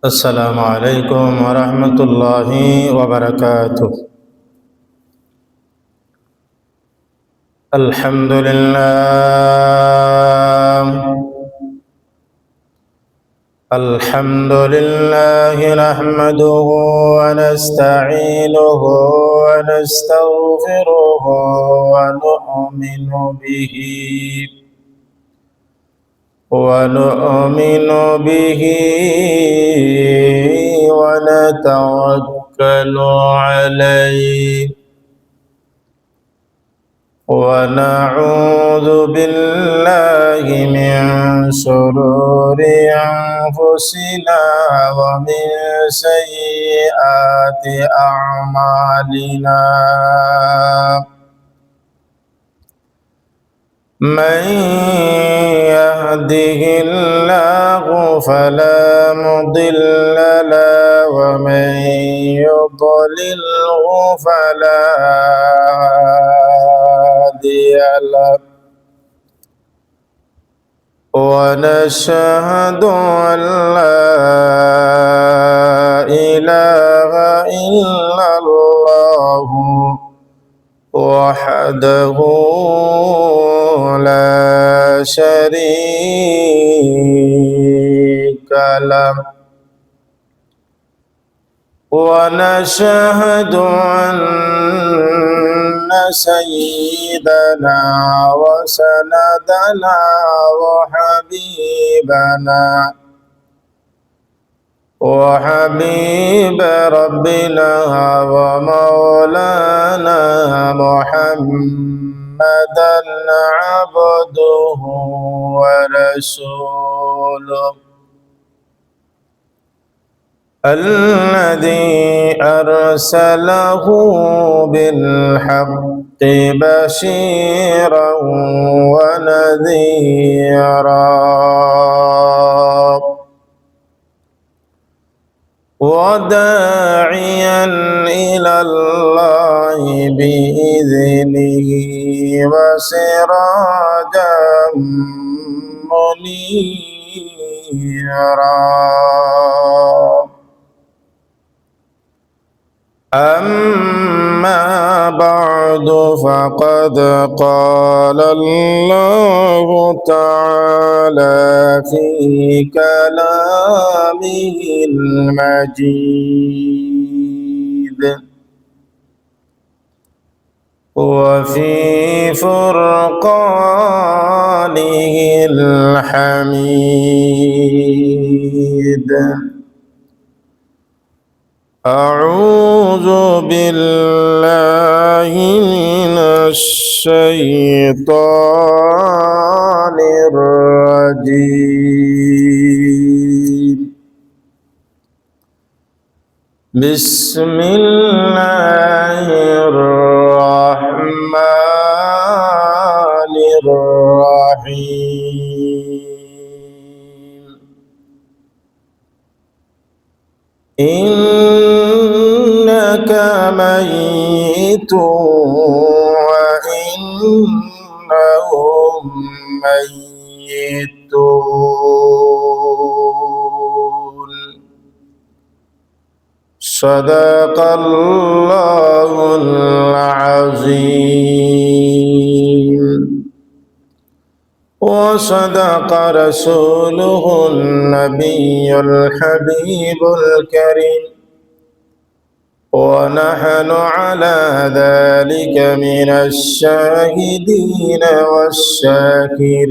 السلام عليكم ورحمة الله وبركاته. الحمد لله نحمده ونستعينه ونستغفره ونؤمن به ونتوكل عليه ونعوذ بالله من شرور أنفسنا ومن سيئات أعمالنا. من يهده الله فلا مضل له ومن يضلله فلا هادي له. ونشهد أن لا إله إلا الله وحده لا شريك له. ونشهد أن سيدنا وسندنا وحبيب ربنا ومولانا محمدا عبده ورسوله الذي أرسله بالحق بشيرا ونذيرا وداعيا إلى الله بإذنه وسراجا منيرا. أما بعد فقد قال الله تعالى في كلامه المجيد وفي فرقانه الحميد. أعوذ بالله من الشيطان الرجيم. بسم الله الرحمن الرحيم. إنك ميت وإنهم ميتون. صدق الله العظيم وصدق رسوله النبي الحبيب الكريم ونحن على ذلك من الشاهدين والشاكرين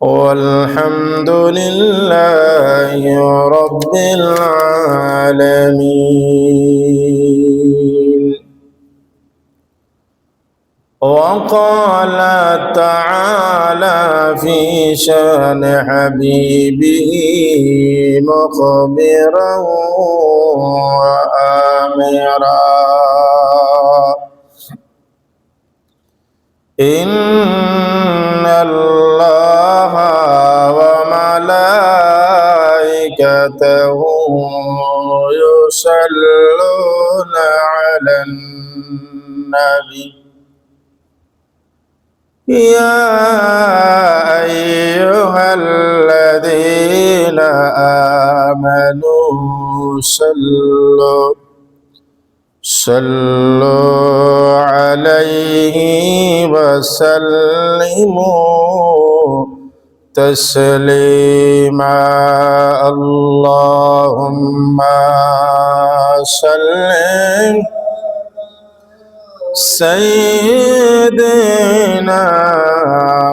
والحمد لله رب العالمين. وقال تعالى في شان حبيبه مخبرا وآمرا: إن الله وملائكته يصلون على النبي يا أيها الذين آمنوا صلوا عليه وسلموا تسليما اللهم صل سيدنا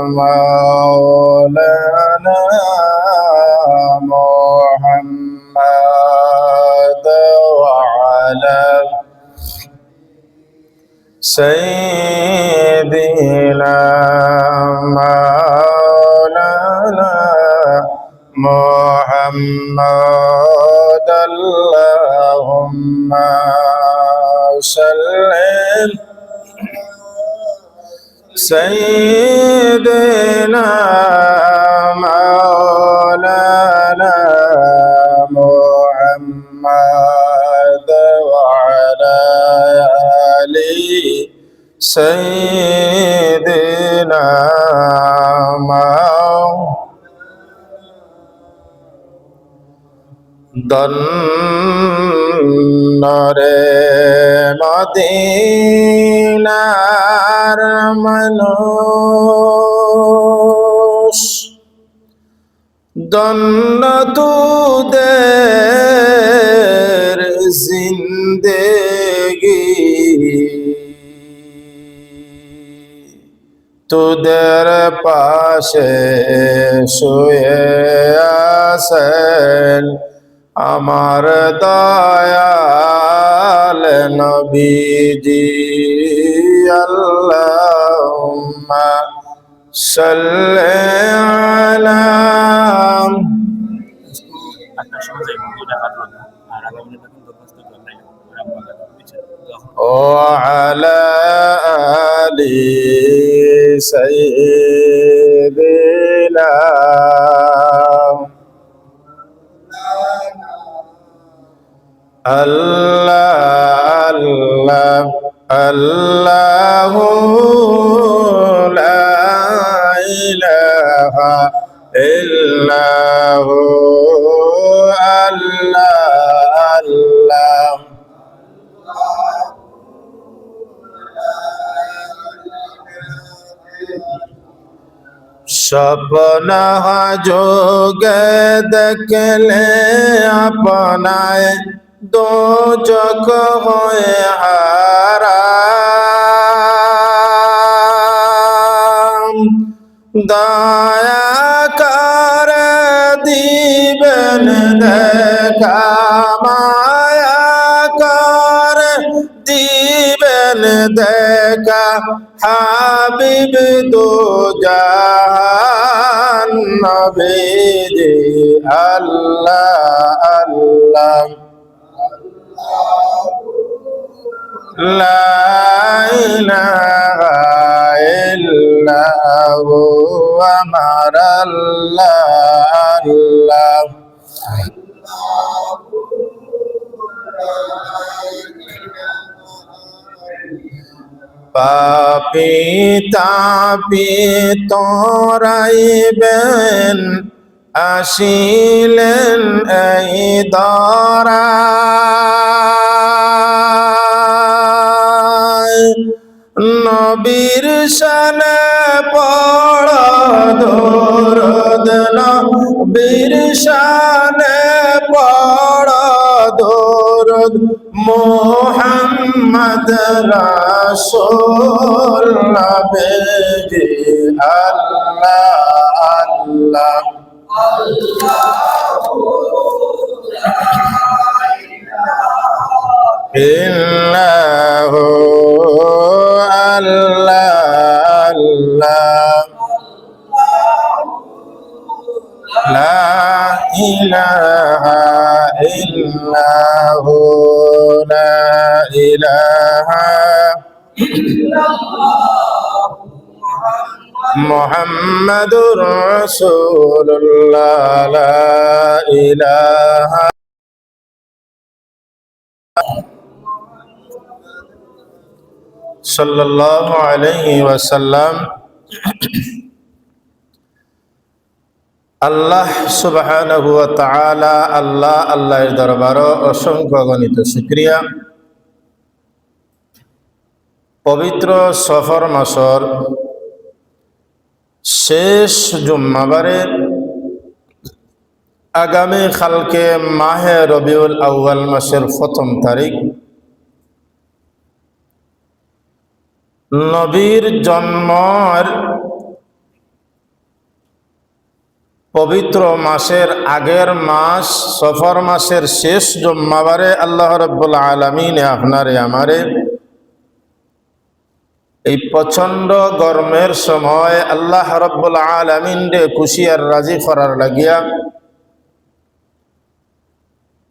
مولانا محمد وعلى سيدنا مولانا محمد اللهم صل سيدنا مولانا محمد وعلى آله سيدنا দন্নরে মদিনার মানুষ দন্ন তুদের জিন্দেগি তোদের পাশে শুয়ে আছেন আমার দয়াল নবীজি আল্লাহুম্মা সাল্লি আলা وعلى آل سيدنا الله الله الله لا إله إلا هو الله الله স্বপ্ন যোগে দেখলে আপনায় দোজখ হয়ে হারাম দয়া করে দিবেন দেখা মায়া করে দিবেন দেখা হাবিব দো জাহান নবীজি আল্লাহ আল্লাহ লা ইলাহা ইল্লাহু আমার আল্লাহ আল্লাহ পাপী তাপী তোরাইবেন আসিলেন এই দরায় নবীর শানে পড় দরুদ নবীর শানে পড় দরুদ মোহাম্মদ রাসূল নবীজি আল্লাহ আল্লাহ ইল্লাহু আল্লাহ আল্লাহ লা ইলাহা ইল্লাহু লা ইলাহা মুহাম্মাদুর রাসূলুল্লাহ লা ইলাহা সাল্লাল্লাহু আলাইহি ওয়াসাল্লাম আল্লাহ সুবহানাহু ওয়া তাআলা আল্লাহর দরবারে অসংখ্য গণিত শুকরিয়া। পবিত্র সফর মাসের শেষ জুম্মাবারে আগামী কালকে মাহে রবিউল আউয়াল মাসের প্রথম তারিখ, নবীর জন্মের পবিত্র মাসের আগের মাস সফর মাসের শেষ জুম্মাবারে আল্লাহ রাব্বুল আলামিন আপনারে আমারে এই প্রচন্ড গরমের সময় আল্লাহ রাব্বুল আলামিন রে খুশি আর রাজি করার লাগিয়া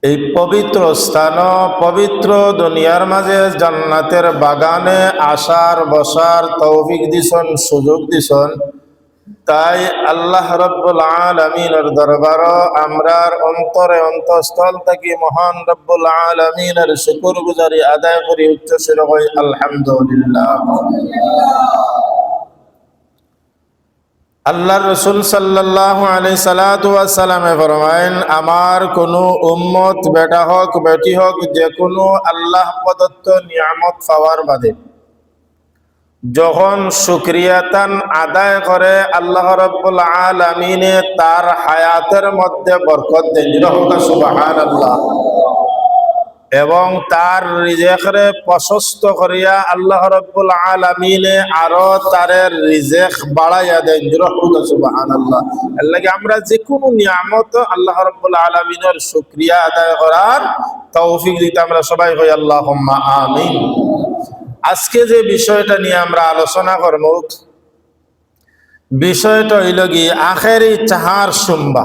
এই পবিত্র স্থান, পবিত্র দুনিয়ার মাঝে জান্নাতের বাগানে আসার বসার তৌফিক দিছেন, সুযোগ দিছেন। তাই আল্লাহ রাব্বুল আলামিনের দরবার আমরার অন্তরে অন্তঃস্থল থেকে মহান রাব্বুল আলামিনের শুকরগুজারি আদায় করি, উচ্চস্বরে কই আলহামদুলিল্লাহ। আল্লাহর রাসূল সাল্লাল্লাহু আলাইহি সাল্লাতু ওয়াস সালামে ফরমায়েন, আমার কোনো উম্মত বেটা হোক বেটি হোক যে কোনো আল্লাহ প্রদত্ত নিয়ামত পাওয়ার বাদে যখন শুকরিয়াতান আদায় করে আল্লাহ রাব্বুল আলামিনে তার হায়াতের মধ্যে বরকত দেন, সুবহানাল্লাহ। এবং তার রিজেকরে প্রশস্ত করিয়া আল্লাহ রাব্বুল আলামিনে আরো তার রিজেক বাড়াইয়া দেন, সুবহানাল্লাহ। এর লাগি আমরা যে কোনো নিয়ামত আল্লাহ রাব্বুল আলামিনের শুকরিয়া আদায় করার তৌফিক দিতে আমরা সবাই কই আল্লাহুম্মা আমিন। আজকে যে বিষয়টা নিয়ে আমরা আলোচনা করব, বিষয়টা হইল কি আখেরি চাহার সুম্বা।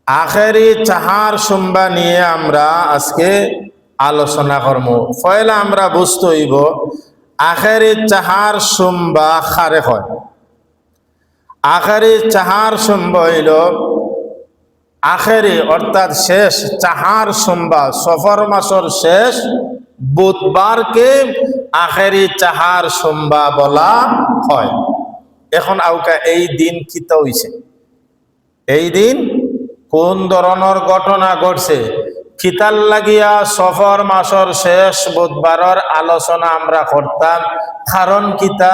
আখেরি চাহার সুম্বা নিয়ে আমরা আজকে আলোচনা করব। পয়লা আমরা বুঝতে হইব আখেরি চাহার সুম্বা খারে হয়। আখেরি চাহার সুম্বা হইল আখেরি অর্থাৎ শেষ চাহার সুম্বা, সফর মাসের শেষ বুধবারকে আখেরি চাহার সোমবা বলা হয়। এখন আউকা এই দিন কিতা হইছে, এই দিন কোন ধরনের ঘটনা ঘটছে, কিতার লাগিয়া সফর মাসের শেষ বুধবারের আলোচনা আমরা করতাম। কারণ কিতা,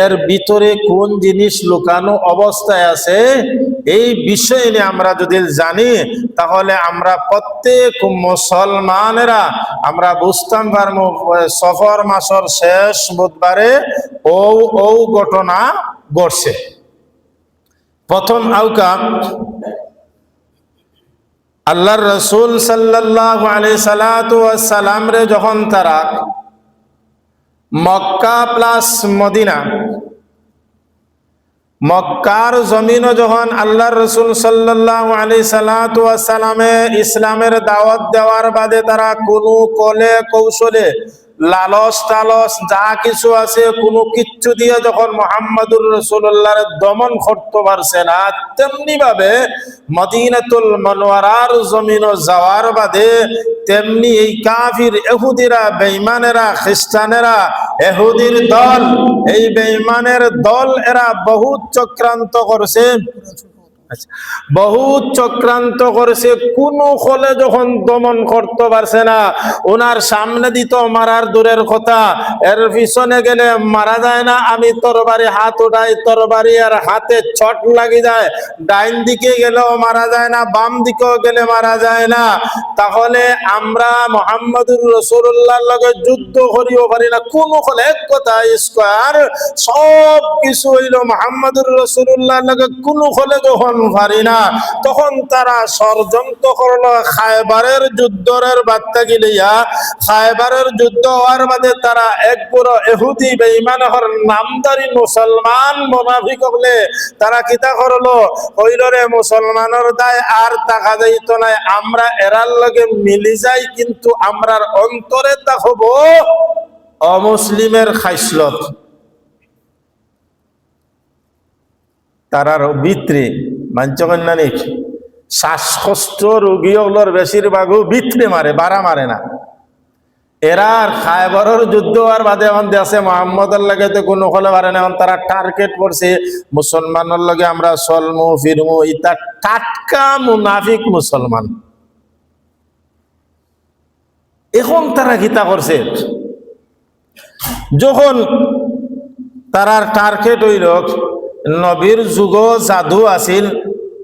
এর ভিতরে কোন জিনিস লুকানো অবস্থায় আছে এই বিষয় নিয়ে আমরা যদি জানি তাহলে আমরা প্রত্যেক মুসলমানেরা আমরা বুঝতাম পারবো সফর মাসের শেষ বুধবারে ও ঘটনা ঘটছে। প্রথম আউকা আল্লাহর রাসূল সাল্লাল্লাহু আলাইহি সাল্লাতু ওয়াস সালাম রে যখন তারা মক্কা প্লাস মদিনা, মক্কার জমিনও যখন আল্লাহর রাসূল সাল্লাল্লাহু আলাইহি সাল্লাতু ওয়াস সালামে ইসলামের দাওয়াত দেওয়ার বাদে তারা কোনো কলে কৌশলে লালস টালস যা কিছু আছে কোনো কিচ্ছু দিয়ে যখন মুহাম্মদুর রাসূলুল্লাহর দমন করতে পারছে না, তেমনি ভাবে মদিনাতুল মুনাওয়ারার জমিনও যাওয়ার বাদে তেমনি এই কাফির ইহুদিরা, বেঈমানেরা, খ্রিস্টানেরা, ইহুদির দল, এই বেঈমানের দল এরা বহুত চক্রান্ত করছে, বহুত চক্রান্ত করেছে। কোন ফলে যখন দমন করতে পারছে না, ওনার সামনে দিত মারার দূরের কথা, এর পিছনে গেলে মারা যায় না, আমি তরবারি হাত উঠাই, তরবারি আর হাতে ছট লাগি যায়, ডাইন দিকে গেলেও মারা যায় না, বাম দিকেও গেলে মারা যায় না, তাহলে আমরা মুহাম্মদুর রাসূলুল্লাহর লগে যুদ্ধ করিও পারি না। কোন ফলে এক কথা স্কয়ার সব কিছু হইল মুহাম্মদুর রাসূলুল্লাহর লগে কোন ফলে যখন পারি না, তখন তারা ষড়যন্ত্র করলো খায়বারের যুদ্ধের বার্তা গিলিয়া। খায়বারের যুদ্ধ হওয়ার বাদে তারা এক বুড়ো ইহুদি বেঈমান হর নামদারি মুসলমান মুনাফিক হলে তারা কিতা করলো, হইল রে মুসলমানের দায় আর টাকা যাইত নাই, আমরা এরার লগে মিলি যাই, কিন্তু আমরার অন্তরে তা হব অমুসলিমের খাইসলত। তারার ভিতরে মাঞ্চকন্যা নেই, শ্বাসকষ্ট রোগী হলোর বেশিরভাগও ভিতরে মারে, বাড়া মারে না। এরা খায়বরের যুদ্ধ আর বাদে এখন দেশে মোহাম্মদের লাগে তো কোনো হলে পারে না, এখন তারা টার্গেট করছে মুসলমানের লগে আমরা চলমু ফিরমু, ইটা টাটকা মুনাফিক মুসলমান। এখন তারা গীতা করছে, যখন তারার টার্গেট হইল নবীর যুগ জাদু আছিল।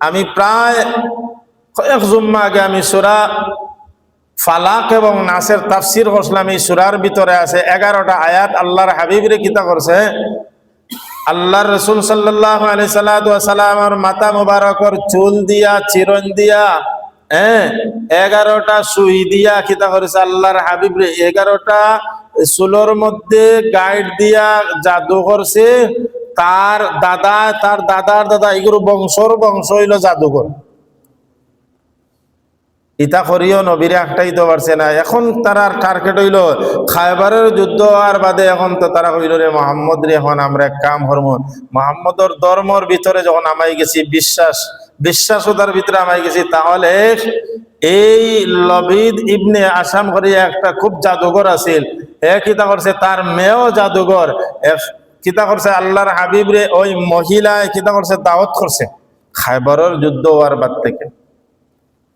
আমি প্রায় কয়েক জুম্মা আগে আমি সূরা ফালাক এবং নাসের তাফসির করছিলাম। এই সূরার ভিতরে আছে 11টা আয়াত। আল্লাহর হাবিবরে কিতা করছে, আল্লাহর রাসূল সাল্লাল্লাহু আলাইহি সাল্লামের মাথা মুবারকর চুল দিয়া চিরন দিয়া 11টা সুই দিয়া কিতা করেছে আল্লাহর হাবিবরে 11টা চুলোর মধ্যে গাইড দিয়া জাদু করছে। তার দাদা, তার দাদার দাদা, এগুলো বংশর বংশ হইল জাদুঘর। ইতা করিও নবীরে একটাই তো পারছে না। এখন তারার টার্গেট হইল খায়বারের যুদ্ধ আর বাদে এখন তো তারা কইল রে মোহাম্মদ রে, এখন আমরা এক কাম করব, মোহাম্মদর ধর্মর ভিতরে যখন আমাই গেছি, বিশ্বাসতার ভিতরে আমাই গেছি, তাহলে এই লবিদ ইবনে আসাম করিয়া একটা খুব জাদুঘর আছিল, কিতা করছে তার মেয়েও জাদুঘর, কিতা করছে আল্লাহর হাবিব রে ওই মহিলা কিতা করছে দাওয়াত করছে খায়বারের যুদ্ধ হওয়ার বাদ থেকে।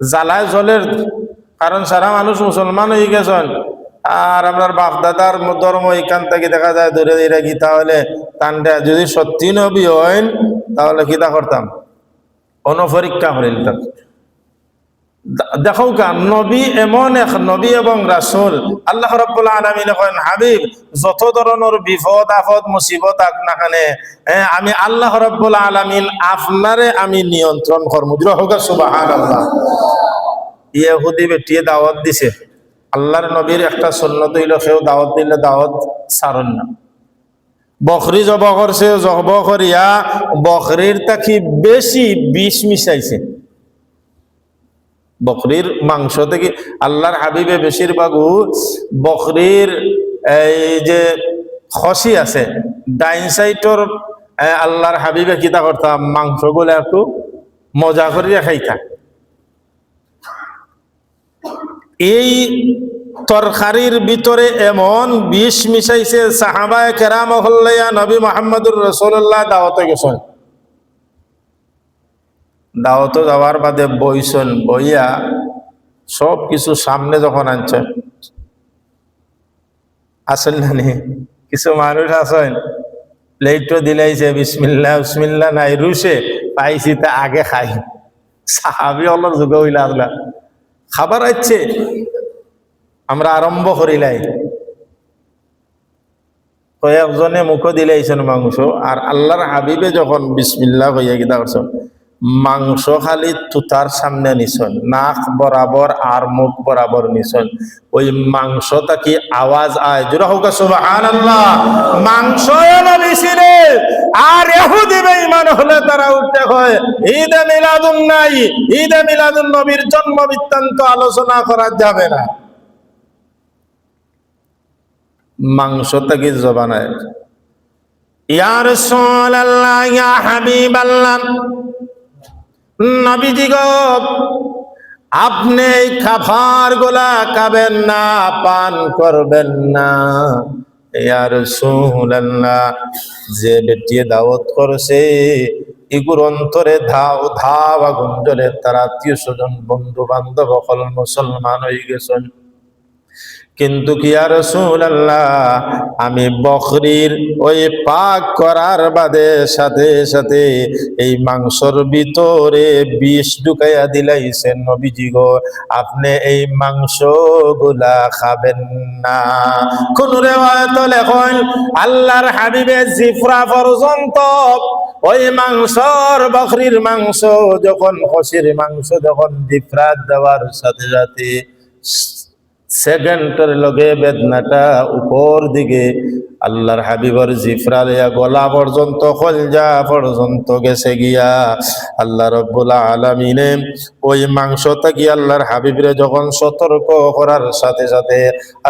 জ্বালায় জলের কারণ সারা মানুষ মুসলমান হয়ে গেছেন, আর আপনার বাপ দাদার ধর্ম এখান থেকে দেখা যায় ধরে ধীরে গীতা হলে তান্ডা যদি সত্যি নবী হইন তাহলে কিতা করতাম, অনপরীক্ষা করিল। দেখো কা নবী এমন এক নবী এবং রাসূল, আল্লাহ রাব্বুল আলামিন করেন হাবিব যত ধরনের বিপদ আপদ মুসিবত আক না কানে আমি আল্লাহ রাব্বুল আলামিন আপনারে আমি নিয়ন্ত্রণ করব। হোক সুবহানাল্লাহ। ইহুদি বেটিয়ে দাওয়াত দিছে, আল্লাহর নবীর একটা সুন্নত হইল কেউ দাওয়াত দিলে দাওয়াত ছাড়েন না। বকরি জব করছে, জব করিয়া বকরির তাকি বেশি বিষ মিশাইছে। বকরির মাংস থেকে আল্লাহর হাবিবে বেশিরভাগও বকরির এই যে খসি আছে ডাইন সাইডর আল্লাহর হাবিবে কিতা করতাম মাংসগুলো একটু মজা করিয়া খাইতা। এই তরকারির ভিতরে এমন বিষ মিশাইছে, সাহাবায়ে কেরাম হল্লাইয়া নবী মুহাম্মদুর রাসূলুল্লাহ দাওয়াতে গেছেন। দাওয়াতে যাওয়ার বাদে বইছেন, বইয়া সব কিছু সামনে যখন আনছেন, আসেন না নি কিছু মানুষ আছেন প্লেটও দিলাইছে বিসমিল্লাহ বিসমিল্লাহ নাই রুশে পাইছি তা আগে খাই। সাহাবী হল যুগ হইলা আগলা খাবার আছে আমরা আরম্ভ করিলাই, কয়েকজনে মুখ দিলাইছেন মাংস, আর আল্লাহর হাবিবে যখন বিসমিল্লাহ হইয়া গিতা করছেন মাংস খালি তুতার সামনে নিছেন, নাক বরাবর আর মুখ বরাবর নিছেন। ওই মাংসটা কি আওয়াজ আয়, জোরে হোক সুবহানাল্লাহ। মাংস নবী ছিলেন, আর ইহুদি বেঈমান হলে তারা উঠতে হয় ঈদে মিলাদুন নাই, ঈদে মিলাদুন নবীর জন্ম বৃত্তান্ত আলোচনা করা যাবে না। মাংসটা কি জবানায় ইয়া রাসূলুল্লাহ ইয়া হাবিবাল্লাহ, নবীজি গো আপনি এই খাবার গুলা খাবেন না, পান করবেন না। ইয়া রাসূলুল্লাহ যে বেটি দাওয়াত করছে এগুর অন্তরে ধাও ধাও আগুন জ্বলে, তার আত্মীয় স্বজন বন্ধু বান্ধব সকল মুসলমান হয়ে গেছেন। কিন্তু কি ইয়া রাসূলুল্লাহ আমি বকরির ওই পাক করার বাদে সাথে সাথে এই মাংসর ভিতরে বিষ ঢুকাইয়া দিলাইছেন, নবীজি গো আপনি এই মাংস গুলা খাবেন না। কোন রিওয়ায়াত লেখেন আল্লাহর হাবিবে জিফরা পর্যন্ত ওই মাংসর বকরির মাংস যখন খসির মাংস যখন জিফরা দেওয়ার সাথে সাথে সেকেন্ডের লগে বেদনাটা উপর দিকে আল্লাহর হাবিবর জিফরা লিয়া গলা পর্যন্ত কলজা পর্যন্ত গেছে গিয়া। আল্লাহ রাব্বুল আলামিনে ওই মাংসটা কি আল্লাহর হাবিবরে যখন সতর্ক করার সাথে সাথে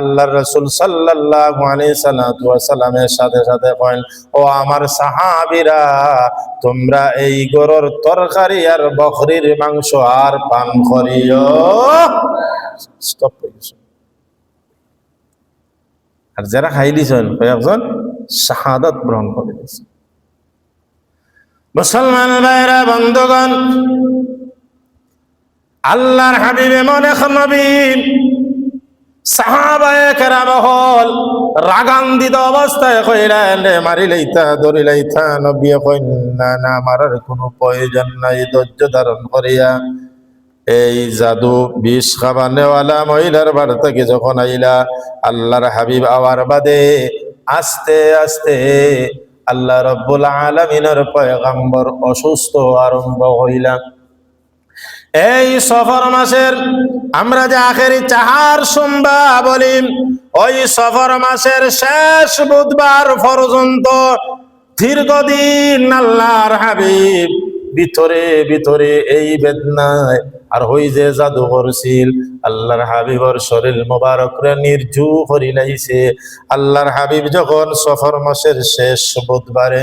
আল্লাহর রাসূল সাল্লাল্লাহু আলাইহি সাল্লামের সাথে সাথে কইল, ও আমার সাহাবীরা তোমরা এই গরুর তরকারি আর বকরির মাংস আর পান করিও। স্টপ হয়ে গেছে। আর যারা খাই দিছেন কয়েকজন শাহাদাত গ্রহণ করে দিয়েছে। মুসলমান ভাইরা বন্ধুগণ, আল্লাহর হাবিব এমন এক নবী, সাহাবায়ে কেরাম হল রাগান্বিত অবস্থায় কইলেন, মারি লইতা ধরি লইতা। নবী কইন, না না, মারার কোনো প্রয়োজন নাই। ধৈর্য ধারণ করিয়া এই জাদু বিষ খাবানেওয়ালা মহিলার বাড়ি থেকে যখন আইলা, আল্লাহর হাবিব আওয়ার বাদে আস্তে আস্তে আল্লাহ রাব্বুল আলামিনের পয়গম্বর অসুস্থ আরম্ভ হইলা। এই সফর মাসের আমরা যে আখেরি চাহার সোমবা বলি, ওই সফর মাসের শেষ বুধবার পর্যন্ত দীর্ঘদিন আল্লাহর হাবিব ভিতরে ভিতরে এই বেদনায় আর হই যে জাদু করছিল, আল্লাহর হাবিবর শরীর মোবারক রে নির্জু করি লাইছে। আল্লাহর হাবিব যখন সফর মাসের শেষ বুধবারে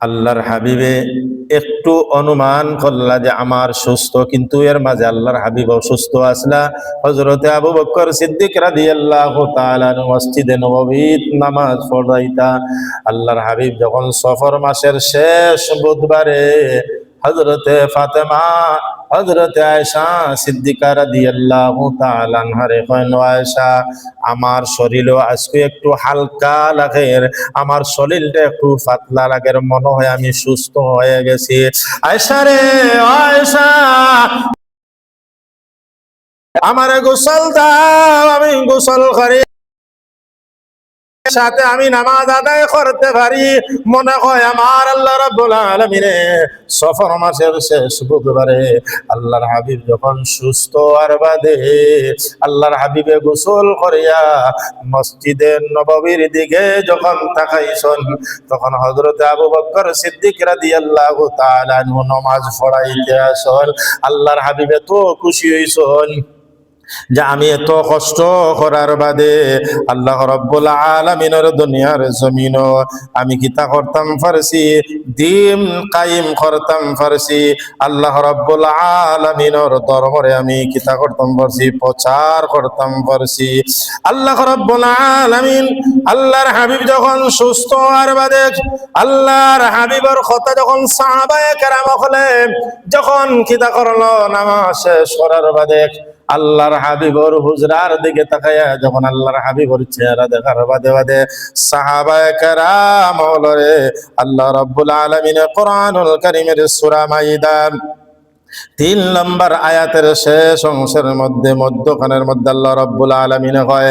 আল্লাহর হাবিবে একটু অনুমান করলা যে আমার সুস্থ, কিন্তু এর মাঝে আল্লাহর হাবিব অসুস্থ আসলা। হযরতে আবু বকর সিদ্দিক রাদিয়াল্লাহু তাআলা মসজিদে নববীত নামাজ পড়াইতা। আল্লাহর হাবিব যখন সফর মাসের শেষ বুধবারে হযরতে ফাতেমা, হযরতে আয়েশা সিদ্দিকা রাদিয়াল্লাহু তাআলা আনহারে কইন, আয়েশা, আমার শরীরও আজকে একটু হালকা লাগে, আমার শরীরটা একটু পাতলা লাগে, মনে হয় আমি সুস্থ হয়ে গেছি। আয়েশা রে, আয়েশা, আমার গোসল দাও, আমি গোসল করি, সাথে আমি নামাজ আদায় করতে পারি। মনে হয় আমার আল্লাহ রাব্বুল আলামিন সফর মাসের শেষ বুধবারে আল্লাহর হাবিব যখন সুস্থ আর বাদে আল্লাহর হাবিবে গোসল করিয়া মসজিদে নববীর দিকে যখন তাকাইছেন, তখন হযরতে আবু বকর সিদ্দিক রাদিয়াল্লাহু তাআলা আনহু নামাজ পড়াইতে আসেন। আল্লাহর হাবিবে তো খুশি হইছেন যে আমি এত কষ্ট করার বাদে আল্লাহ রাব্বুল আলামিনের দুনিয়ার জমিন আমি কিতা করতাম পারছি, দিন কায়েম করতাম পারছি। আল্লাহ রাব্বুল আলামিনের দরবারে আমি কিতা করতাম পারছি, প্রচার করতাম পারছি। আল্লাহ রাব্বুল আলামিন আল্লাহর হাবিব যখন সুস্থ হওয়ার বাদে আল্লাহর হাবিবের কথা যখন সাহাবায়ে কেরাম হলে যখন কিতা করলো, নামাজ শেষ করার বাদে আল্লাহর হাবিবর হুজরার দিকে তাকায়া যখন আল্লাহর হাবিবর চেহারা দেখার বাদে বাদে সাহাবায়ে কেরাম হলরে আল্লাহ রাব্বুল আলামিন কোরআনুল কারীমের সূরা মাইদা 3 নম্বর আয়াতের শেষ অংশের মধ্যে মধ্যখানের মধ্যে আল্লাহ রাব্বুল আলামিন কয়,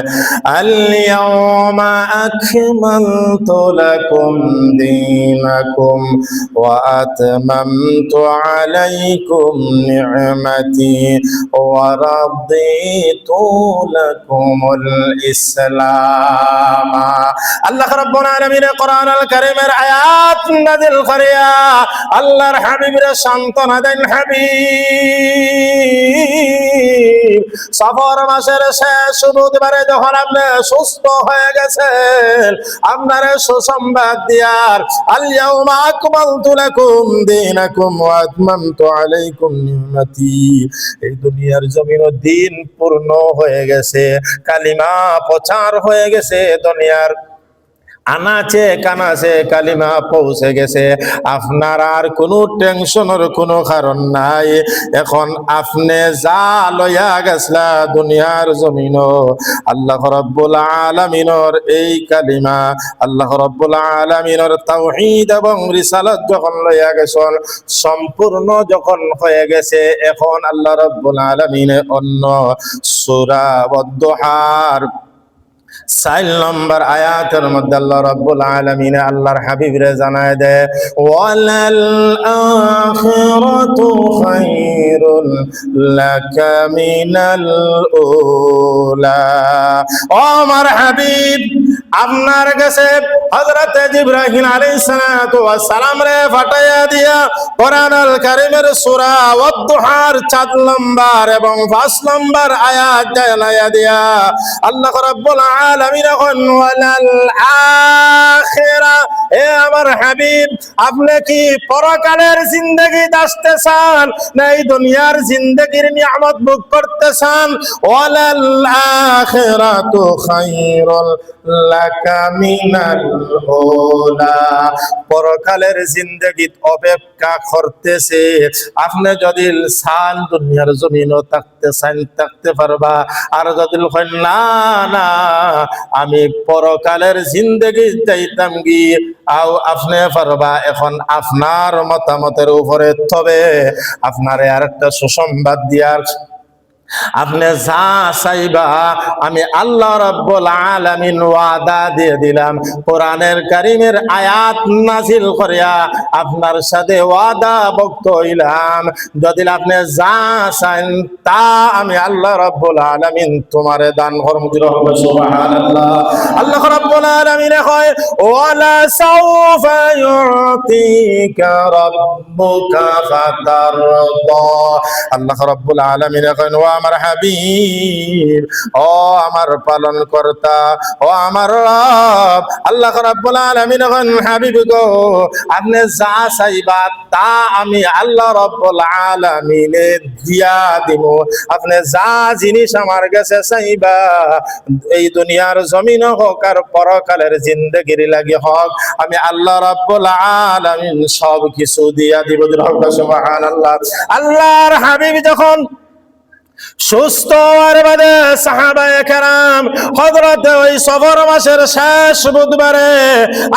আল ইয়াউমা আকমালতু লাকুম দীনাকুম ওয়া আতমামতু আলাইকুম নি'মাতি ওয়া রাদিতু লাকুমুল ইসলাম। আল্লাহ রাব্বুল আলামিন কোরআনুল কারীমের আয়াত নাযিল করিয়া আল্লাহর হাবিবের সান্ত্বনা দেন, হাবিব সফর মাসের শেষ বুধবারে যখন আপনি সুস্থ হয়ে গেছেন, আপনার সুসংবাদ দিয়ার আল ইয়াউমা আকমালতু লাকুম দীনাকুম ওয়া আতমামতু আলাইকুম নি'মাতি, এই দুনিয়ার জমিনে দিন পূর্ণ হয়ে গেছে, কালিমা প্রচার হয়ে গেছে, দুনিয়ার আনাচে কানাচে কালিমা পৌঁছে গেছে। আপনার আর কোনো টেনশনের কোনো কারণ নাই। এখন আপনি যা লইয়া গেছলা দুনিয়ার জমিন, আল্লাহ রাব্বুল আলামিনের এই কালিমা, আল্লাহ রাব্বুল আলামিনের তাওহীদ এবং রিসালাত যখন লইয়া গেছেন, সম্পূর্ণ যখন হয়ে গেছে, এখন আল্লাহ রাব্বুল আলামিন অন্য সূরা ওয়াদ-দুহার 4 নম্বর আয়াতের মধ্যে আল্লাহ রাব্বুল আলামিন আল্লাহর হাবিবরে জানায় দেয়, ওয়ালাল আখিরাতু খায়রুল লাকা মিনাল উলা। ও আমার হাবিব, আপনার কাছে হযরত জিবরাইল আলাইহিস সালাতু ওয়াস সালাম রে ফাটাইয়া দিয়া কোরআনুল কারীমের সূরা ওয়াদ-দুহার 4 নম্বর এবং 5 নম্বর আয়াত জানাইয়া দিয়া আল্লাহ রাব্বুল আলামিন এখন ওয়ালাল আখিরা, এ আমার হাবিব আপনি কি পরকালের জিন্দেগি আসতে চান না এই দুনিয়ার জিন্দেগির নিয়ামত ভোগ করতে চান? ওয়ালাল আখিরাতু খায়রুল লাকা মিনাল উলা, পরকালের জিন্দেগি অপেক্ষা করতেছে। আপনি যদি চান দুনিয়ার জমিনও থাকতে চান থাকতে পারবা, আর যদি কই না না আমি পরকালের জিন্দেগি চাইতাম কি, আও আপনি পারবা। এখন আপনার মতামতের উপরে, তবে আপনারে আরেকটা সুসংবাদ দিয়ার, আপনি যা চাইবা আমি আল্লাহ রাব্বুল আলামিন ওয়াদা দিয়ে দিলাম, কোরআনের কারীমের আয়াত নাযিল করিয়া আপনার সাথে ওয়াদা ভুক্ত হইলাম, যদি আপনি যা চান তা আমি আল্লাহ রাব্বুল আলামিন তোমারে দান করব। সুবহানাল্লাহ। আল্লাহ রাব্বুল আলামিন কয় ওয়ালা সাউফা ইউতিকা রাব্বুকা ফাতারদা। আল্লাহ রাব্বুল আলামিন কয় আমার হাবিব, ও আমার পালন কর্তা, ও আমার রব, আল্লাহ রাব্বুল আলামিন এখন হাবিব গো আপনি যা চাইবা তা আমি আল্লাহ রাব্বুল আলামিনে দিয়া দিব। আপনি যা জিনিস আমার কাছে চাইবা, এই দুনিয়ার জমিন হোক আর পরকালের জিন্দেগির লাগি হোক, আমি আল্লাহ রাব্বুল আলামিন সব কিছু দিয়া দিব। সুবহানাল্লাহ। আল্লাহর হাবিব যখন সুস্থ আর বাদে সাহাবায়ে কেরাম হযরত ওই সফর মাসের শেষ বুধবারে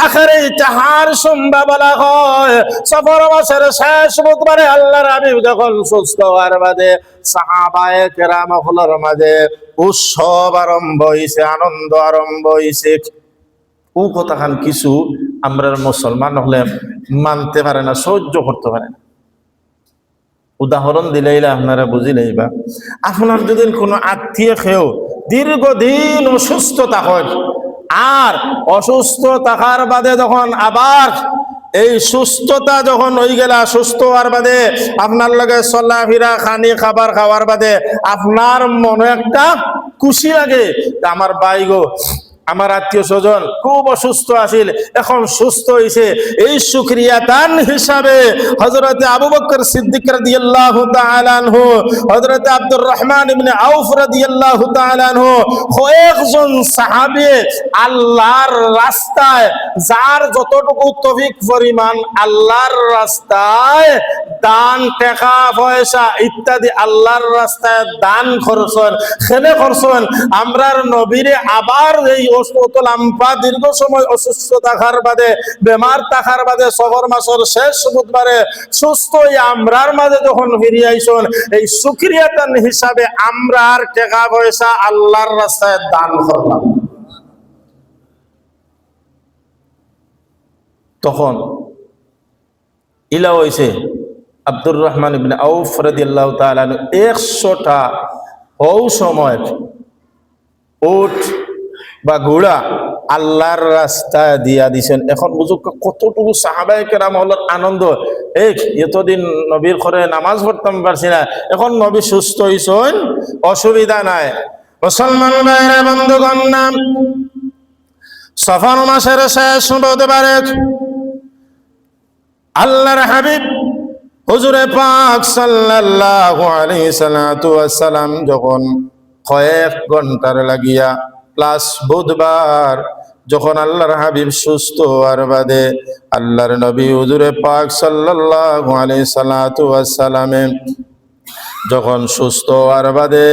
আখেরি তাহার সুম্বা বলা হয়, সফর মাসের শেষ বুধবারে আল্লাহর হাবিব যখন সুস্থ আর বাদে সাহাবায়ে কেরাম হলোর মাঝে উৎসব আরম্ভ হইছে, আনন্দ আরম্ভ হইছে। ও কথাখান কিছু আমরা মুসলমান হলে মানতে পারে না, সহ্য করতে পারে না। উদাহরণ দিলেই আপনারা বুঝিলেই বা, আপনার যদি কোনো আত্মীয় খেয়েও দীর্ঘদিন অসুস্থ থাকেন, আর অসুস্থ থাকার বাদে যখন আবার এই সুস্থতা যখন হয়ে গেলা, সুস্থ হওয়ার বাদে আপনার লগে চলাফেরা খানি খাবার খাওয়ার বাদে আপনার মনে একটা খুশি লাগে, আমার ভাই গো আমার আত্মীয় স্বজন খুব অসুস্থ আছিল, এখন সুস্থ হয়েছে, এই শুকরিয়া দান হিসাবে হযরত আবু বকর সিদ্দিক রাদিয়াল্লাহু তাআলা আনহু, হযরত আব্দুর রহমান ইবনে আউফ রাদিয়াল্লাহু তাআলা আনহু, কয়েকজন সাহাবী আল্লাহর রাস্তায় যার যতটুকু তৌফিক পরিমাণ আল্লাহর রাস্তায় দান, টাকা পয়সা ইত্যাদি আল্লাহর রাস্তায় দান করছেন। খেলে করছেন আমরার নবীরে আবার এই লম্বা দীর্ঘ সময় অসুস্থ থাকার বাদে, বেমার থাকার বাদে সফর মাসের শেষ বুধবারে সুস্থ আমরার মাঝে যখন ফিরে আইসন, এই শুকরিয়াতান হিসাবে আমরার টাকা পয়সা আল্লাহর রাস্তায় দান করলাম। তখন ইলা হইছে আব্দুর রহমান ইবনে আউফ রাদিয়াল্লাহু তাআলা 100টা ওই সময় উট বা ঘোড়া আল্লাহর রাস্তায় দিয়া দিছেন। এখন বুঝুক কতটুকু সাহাবায়ে কেরাম হলোর আনন্দ। এতদিন নবীর ঘরে নামাজ পড়তাম পারছি না, এখন নবী সুস্থ হইছেন, অসুবিধা নাই। মুসলমান ভাইরা বন্ধুগণ, নাম সফর মাসের শেষ বুধবারে আল্লাহর হাবিব হুজুরে পাক সাল্লাল্লাহু আলাইহি সাল্লাম যখন কয়েক ঘন্টার লাগিয়া প্লাস বুধবার যখন আল্লাহর হাবিব সুস্থ আর বাদে আল্লাহর নবী হুজুরে পাক সাল্লাল্লাহু আলাইহি সাল্লামে যখন সুস্থ আর বাদে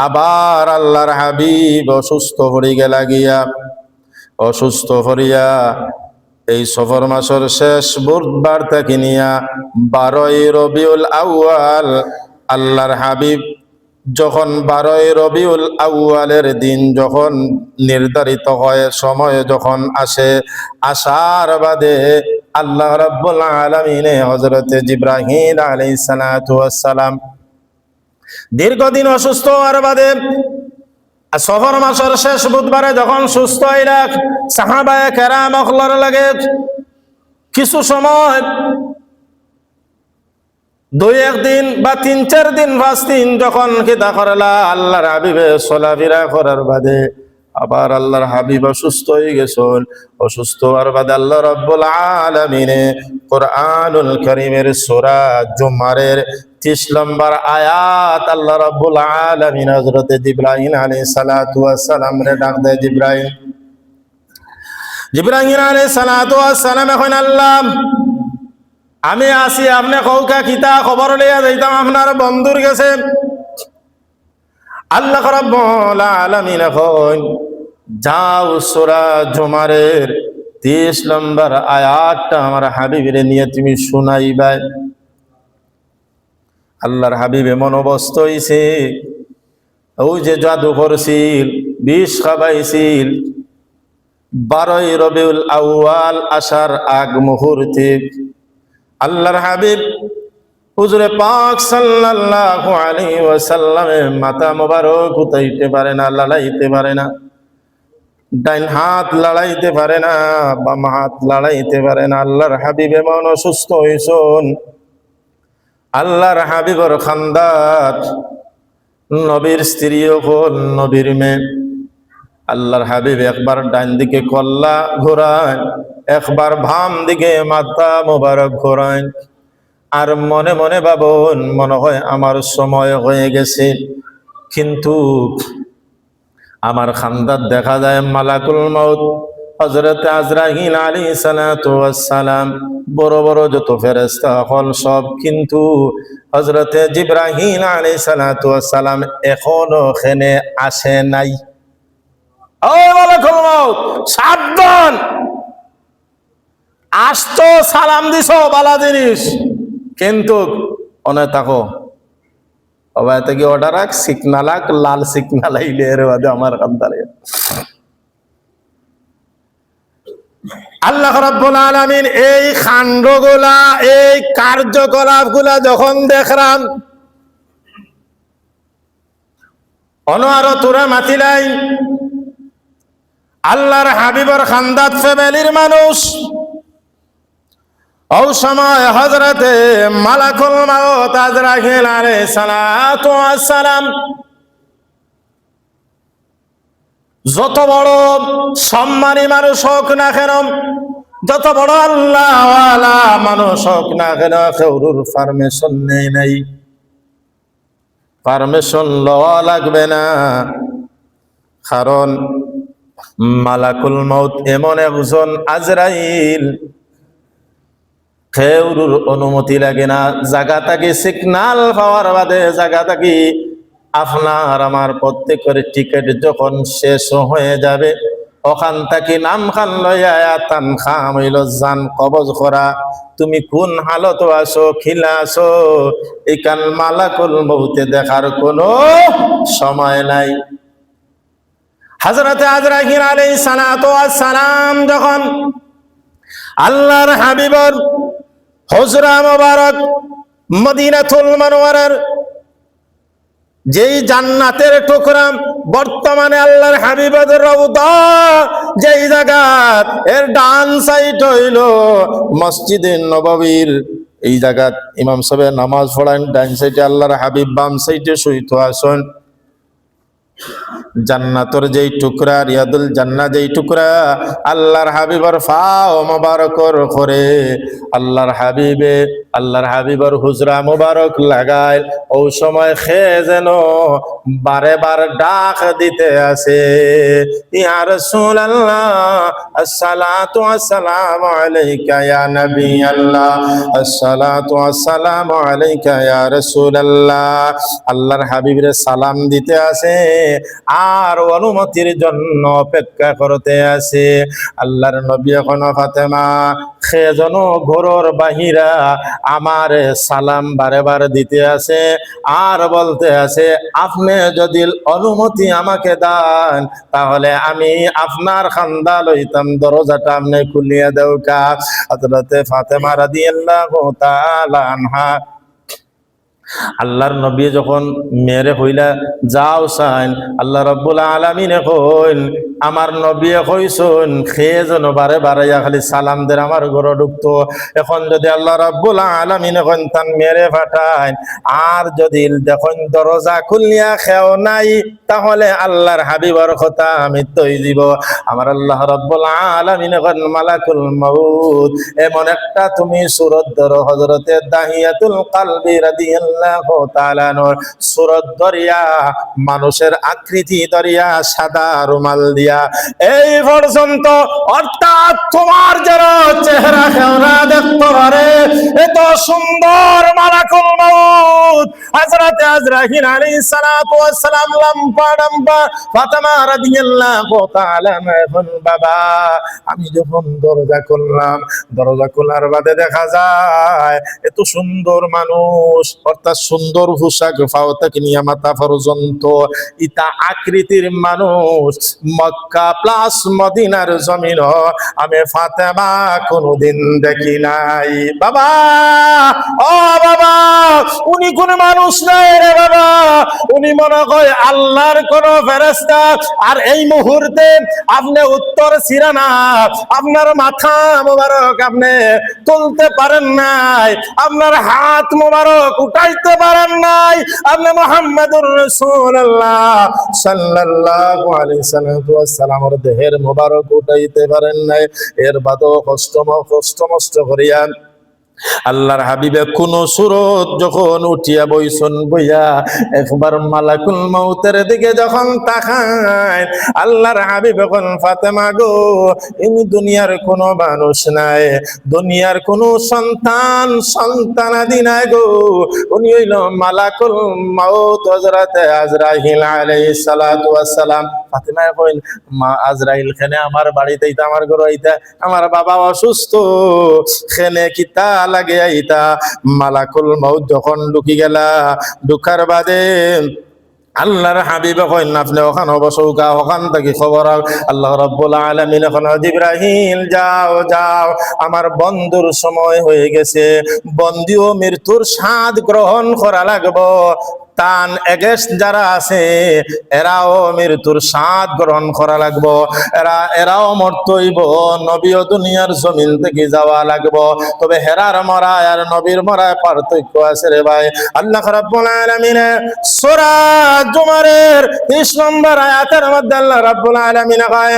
আবার আল্লাহর হাবিব অসুস্থ হয়ে লাগিয়া, অসুস্থ হইয়া এই সফর মাসের শেষ বুধবার থেকে নিয়া 12ই রবিউল আউয়াল আল্লাহর হাবিব যখন 12ই রবিউল আউয়ালের দিন যখন নির্ধারিত হয়, সময় যখন আসে, আসার বাদে আল্লাহ রাব্বুল আলামিনে হযরত জিবরাইল আলাইহিস সালাতু ওয়াস সালাম দীর্ঘদিন অসুস্থ হওয়ার বাদে আর সফর মাসের শেষ বুধবারে যখন সুস্থ হইলা সাহাবায়ে কেরাম অখলার লাগে কিছু সময় 2-1 দিন বা 3-4 দিন 5 দিন যখন খিদা করলা আল্লাহর হাবিবে চলাফেরা করার বাদে আবার আল্লাহর হাবিব অসুস্থ হয়ে গেছেন। অসুস্থ হওয়ার বাদে আল্লাহ রাব্বুল আলামিনে কোরআনুল কারীমের সূরা জুমারের 30 নম্বর আয়াত আল্লাহ রাব্বুল আলামিন হযরত জিবরাইল আলাইহিস সালাতু ওয়াস সালাম রে ডাক দেয়। জিবরাইল আলাইহিস সালাতু ওয়াস সালাম এখন আল্লাহ আমি আসি আপনি কৌকা কিতা খবর লইয়া যাইতাম আপনার বন্ধুর কাছে। আল্লাহ রাব্বুল আলামিন এখন যাও সূরা জুমারের 30 নম্বর আয়াতটা আমার হাবিবের নিয়ে তুমি শুনাইবা। আল্লাহর হাবিবে মনোবস্ত হইছে, ওই যে জাদু করছিল, বিষ খাবাইছিল, 12 রবিউল আউয়াল আসার আগ মুহূর্তে আল্লাহর হাবিব হুজুরে পাক সাল্লাল্লাহু আলাইহি ওয়াসাল্লামের মাথা মোবারক উঠাইতে পারে না, লড়াইতে পারে না, ডাইন হাত লড়াইতে পারে না, বাম হাত লড়াইতে পারে না। আল্লাহর হাবিব এমন অসুস্থ হইছেন। আল্লাহর হাবিবর খান্দাত নবীর স্ত্রীও হল নবীর মেয়ে। আল্লাহর হাবিব একবার ডান দিকে কল্লা ঘোরায়, একবার বাম দিকে মাথা মোবারক ঘোরায়, আর মনে মনে ভাবুন মনে হয় আমার সময় হয়ে গেছে। কিন্তু আমার খান্দাত দেখা যায় মালাকুল মউত হযরত আজরাইল আলাইহিস সালাতু ওয়াস সালাম, বড় বড় যত ফেরেশতা হল সব, কিন্তু হযরত জিবরাইল আলাইহিস সালাতু ওয়াস সালাম এখনো এখানে আসে নাই। ও মালাকুল মউত সাবধান, আসতো সালাম দিছো বালা জিনিস, কিন্তু অনে তাকো অবায় থেকে অর্ডার রাখ সিগনাল আক লাল সিগনাল আইলে এর বাদে আমার কান্দারে। আল্লাহ রাব্বুল আলামিন এই কাণ্ডগুলা এই কার্যকলাপগুলা যখন দেখলাম অনর তোরা মাতিলাই আল্লাহর হাবিবর খান্দাত ফ্যামিলির মানুষ। ও সময় হযরতে মালাকুল মউত আজরাইল আলাইহিস সালাতু ওয়াস সালাম যত বড় সম্মানী মানুষ হোক না কেন, যত বড় আল্লাহওয়ালা মানুষ হোক না কেন, কেউর পারমিশন নেই নাই, পারমিশন লওয়া লাগবে না। কারণ মালাকুল মউত এমন একজন আজরাইল, কেউর অনুমতি লাগে না। জায়গা থাকি সিগনাল পাওয়ার বাদে জায়গা থাকি আপনার আমার প্রত্যেকের টিকিট যখন শেষ হয়ে যাবে, ওখান থেকে নাম খান লইয়া তান খাম হইল জান কবজ করা। তুমি কোন হালত আছো, খিলা আছো, এখান মালাকুল মউতে দেখার কোনো সময় নাই। হযরত আজরাইল আলাইহিস সালাতু ওয়াস সালাম যখন আল্লাহর হাবিবর হুজরা মুবারক মদিনাতুল মুনাওয়ারার যেই জান্নাতের টুকরা বর্তমানে আল্লাহর হাবিবের রওজা যেই জায়গা, এর ডান সাইড হইল মসজিদে নববীর, এই জায়গা ইমাম সাহেব নামাজ পড়ান, ডান সাইডে আল্লাহর হাবিব, বাম সাইডে শহীদ আসন। জান্নাতের যেই টুকরা, রিয়াদুল জান্নাহ যেই টুকরা আল্লাহর হাবিবের ফাও মোবারকর করে আল্লাহর হাবিবের হুজরা মোবারক লাগায়, ওই সময় খে যেন বারে বার ডাক দিতে আছে, ইয়া রাসূলুল্লাহ আসসালাতু আসসালামু আলাইকা ইয়া নবী আল্লাহ, আসসালাতু আসসালামু আলাইকা ইয়া রাসূলুল্লাহ। আল্লাহর হাবিবের সালাম দিতে আছে আর অনুমতির জন্য অপেক্ষা করতে আছে। আল্লাহর নবী এখন ফাতেমা সেজন ঘরের বাহিরা আমার সালাম বারে বার দিতে আছে আর বলতে আছে, আপনি যদি অনুমতি আমাকে দেন তাহলে আমি আপনার খান্দা লইতাম, দরজাটা আপনি খুলিয়ে দেও কা। হযরতে ফাতেমা রাদিয়াল্লাহু তাআলা আনহা আল্লাহর নবী যখন মেরে হইলা যাও চাইন, আল্লাহ রাব্বুল আলামিনে কইন আমার নবী কইছুন খেয়ে যেন বারে বারাইয়া খালি সালাম দের আমার ঘরে ঢুকতো। এখন যদি আল্লাহ রাব্বুল আলামিনে কইন তান মেরে ফাটাইন, আর যদি দেখুন দরজা খুলিয়া খেও নাই, তাহলে আল্লাহর হাবিবর কথা আমি তৈ দিব। আমার আল্লাহ রাব্বুল আলামিনে কইন মালাকুল মাউত এমন একটা তুমি সূরত ধরো, হযরতে দাহিয়াতুল কলবি রাদিয়াল্লাহু তাআলা নূর সূরত দরিয়া, মানুষের আকৃতি দরিয়া, সাদা রুমাল দিয়া এই পর্যন্ত, অর্থাৎ তোমার যারা চেহারা খেওরা দেখতে পারে এত সুন্দর মালাকুল মাউত হযরতে আজরাইল আলাইহিস সালাতু ওয়াস সালাম লাম্পা ফাতেমা রাদিয়াল্লাহু তাআলা এখন বাবা আমি যখন দরজা খুললাম, দরজা খোলার বাদে দেখা যায় এত সুন্দর মানুষ, অর্থাৎ সুন্দর পোশাক পাও থেকে নিয়ে মাথা পর্যন্ত ইতা আকৃতির মানুষ মক্কা প্লাস মদিনার জমিন আমি ফাতেমা কোনদিন দেখি নাই। বাবা ও বাবা, উনি কোন মানুষ নাই রে বাবা, উনি মনে হয় আল্লাহর কোন ফেরেশতা। আর এই মুহূর্তে আপনি উত্তর সিরানা আপনার মাথা মোবারক আপনি তুলতে পারেন নাই, আপনার হাত মোবারক উঠাইতে পারেন নাই, আপনি মুহাম্মাদুর রাসূলুল্লাহ সাল্লাল্লাহু আলাইহি সাল্লামের দেহের মোবারক উঠাইতে পারেন নাই। এর বাদও কষ্ট মষ্ট করিয়া আল্লাহর হাবিবে কোন সুরত যখন উঠিয়া বইছন বইয়া একবার মালাকুল মউতের দিকে যখন তাকায়, আল্লাহর হাবিব এখন ফাতেমা গো ইনি দুনিয়ার কোনো মানুষ নাই, দুনিয়ার কোনো সন্তানাদি নাই গো, উনি হইল মালাকুল মউত হযরতে আজরাইল আলাইহিস সালাতু ওয়াস সালাম। ফাতেমা কইন মা আজরাইল খানে আমার বাড়িতে আইতা, আমার ঘরে আইতা, আমার বাবা অসুস্থ খানে কিতা লাগে আইতা। মালাকুল মউত যখন ঢুকি গেলা, ঢুকার বাদে আল্লাহর হাবিব কইন আপনি ওখানে বসৌকা, ওখান থেকে খবর আল্লাহ রাব্বুল আলামিন এখন জিবরাইল যাও যাও আমার বন্ধুর সময় হয়ে গেছে, বন্দিও মৃত্যুর স্বাদ গ্রহণ করা লাগবো। তান এগেস্ট যারা আছে এরাও মৃত্যুর স্বাদ গ্রহণ করা লাগবো, এরাও মরতইব, নবীও দুনিয়ার জমিন থেকে যাওয়া লাগবো। তবে হেরার মরা আর নবীর মরায় পার্থক্য আছে রে ভাই। আল্লাহ রাব্বুল আলামিন সূরা জুমারের 30 নম্বর আয়াতের মধ্যে আল্লাহ রাব্বুল আলামিন কয়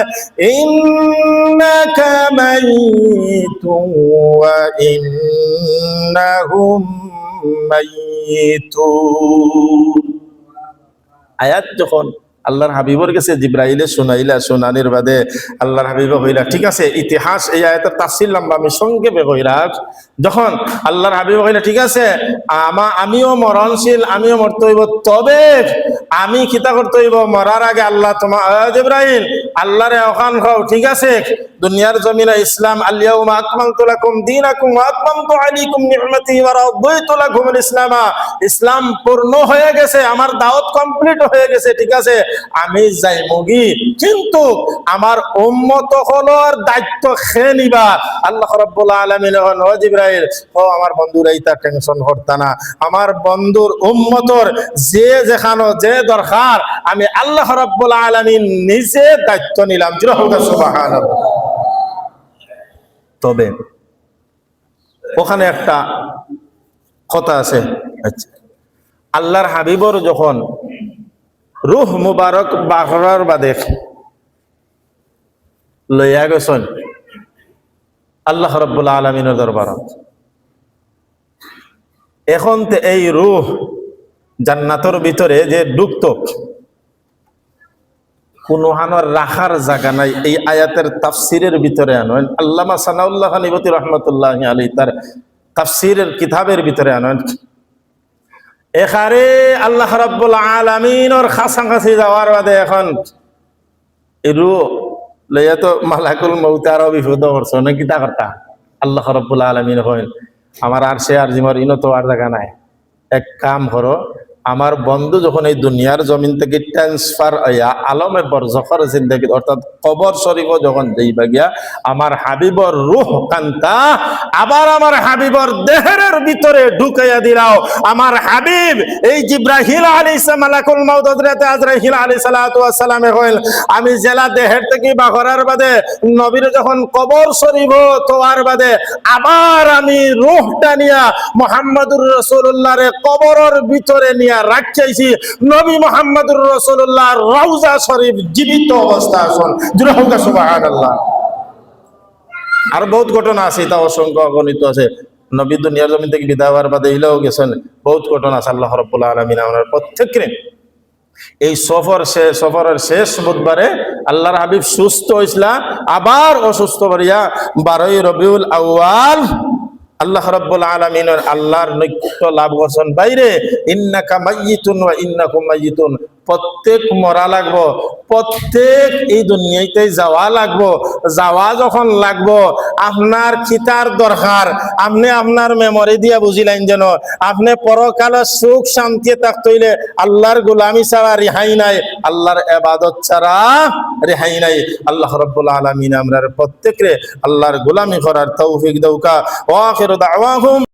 ইন্নাকা মাইতুন ওয়া ইন্নাহুম আয়াত যখন আল্লাহর হাবিবর কাছে জিবরাইলে শোনানির বাদে আল্লাহর হাবিব কইরা ঠিক আছে, ইতিহাস এই আয়াতের তাফসীর লম্বা, আমি সংক্ষেপে কইরা যখন আল্লাহর হাবিব কইরা ঠিক আছে আমিও মরণশীল, আমিও মরতে হইব, তবে আমি কিতা করতে হইব মরার আগে আল্লাহ তোমার জিবরাইল আল্লাহরে ওখান খাও ঠিক আছে, দুনিয়ার জমিনে ইসলাম আল-ইয়াউমা আকমালতু লাকুম দীনাকুম ওয়া আতমামতু আলাইকুম নি'মাতি ওয়া রাদাইতু লাকুমুল ইসলামা, ইসলাম পূর্ণ হয়ে গেছে, আমার দাওয়াত কমপ্লিট হয়ে গেছে, ঠিক আছে আমি যাই মুগি, কিন্তু আমার উম্মত হলোর দায়িত্ব খেয়ে নিবা। আল্লাহ রাব্বুল আলামিন ও জিবরাইল ও আমার বন্ধুরা ইতা টেনশন করতা না, আমার বন্ধুর উম্মতর যে যেখানো যে দরকার আমি আল্লাহ রাব্বুল আলামিন নিজে দায়িত্ব নিলাম। সুবহানাল্লাহ। তবে ওখানে একটা কথা আছে, আচ্ছা আল্লাহর হাবিবর যখন রূহ মুবারক বাহরার বাদে লইয়া গেছেন আল্লাহ রাব্বুল আলামিনের দরবারত, এখন তে এই রূহ জান্নাতের ভিতরে যে ঢুকত কোন হানোর রাখার জায়গা নাই। এই আয়াতের তাফসিরের ভিতরে আনেন আল্লামা সানাউল্লাহ খানিবতী রহমতুল্লাহ আলী তার তাফসিরের কিতাবের ভিতরে আনেন এখানে আল্লাহ রাব্বুল আলামিনের কাছাকাছি যাওয়ার বাদে এখন এরু লইয়া তো মালাকুল মউত আরো বিপদ করছো না কিতা করতা। আল্লাহ রাব্বুল আলামিন কইন আমার আর সে আর জিমর ইনো তো আর জায়গা নাই, এক কাম করো আমার বন্ধু যখন এই দুনিয়ার জমিন থেকে ট্রান্সফার হইয়া আলমে বরজখর জিন্দেগি অর্থাৎ কবর শরীফ যখন যাইবা গিয়া আমার হাবিবর রূহ কান্তা আবার আমার হাবিবর দেহের ভিতরে ঢুকাইয়া দিলাও। আমার হাবিব এই জিব্রাহিল আলাইহিস সালাম মালাকুল মাউত হযরত আজরাইল আলাইহিস সালাতু ওয়াস সালামে কইল আমি জেলা দেহের থেকে বাগরার বাদে নবীর যখন কবর শরীফ তোয়ার বাদে আবার আমি রূহটা নিয়া মুহাম্মদুর রাসূলুল্লাহর কবরের ভিতরে নিয়া রাখছি। নবী মুহাম্মদুর রাসূলুল্লাহর রওজা শরীফ জীবিত অবস্থা আছেন। জোরে হোক সুবহানাল্লাহ। আর বহুত ঘটনা আছে, তা অসংখ্য অগণিত আছে। নবী দুনিয়ার জমিন থেকে বিদায় হওয়ার বাদে ইলাও গেছেন, বহুত ঘটনা আছে। আল্লাহ রাব্বুল আলামিন আমাদের প্রত্যেককে এই সফরের শেষ বুধবারে আল্লাহর হাবিব সুস্থ হইছিল, আবার অসুস্থ করিয়া 12 রবিউল আউয়াল আল্লাহ রাব্বুল আলামিনের আল্লাহর নৈকট্য লাভ করছেন। বাইরে ইন্নাকা মাইয়িতুন ওয়া ইন্নাকুম মাইয়িতুন, প্রত্যেক মরা লাগবো, প্রত্যেক এই দুনিয়াতে যাওয়া লাগবো। যাওয়া যখন লাগবো আপনার খিতার দরকার, আপনি আপনার মেমোরি দিয়া বুঝিলেন যেন আপনি পরকালে সুখ শান্তি থাকতে হইলে আল্লাহর গোলামি ছাড়া রেহাই নাই, আল্লাহর ইবাদত ছাড়া রেহাই নাই। আল্লাহ রাব্বুল আলামিন আমরা প্রত্যেকরে আল্লাহর গোলামি করার তৌফিক দাও। ওয়া আখিরু দাওয়াহুম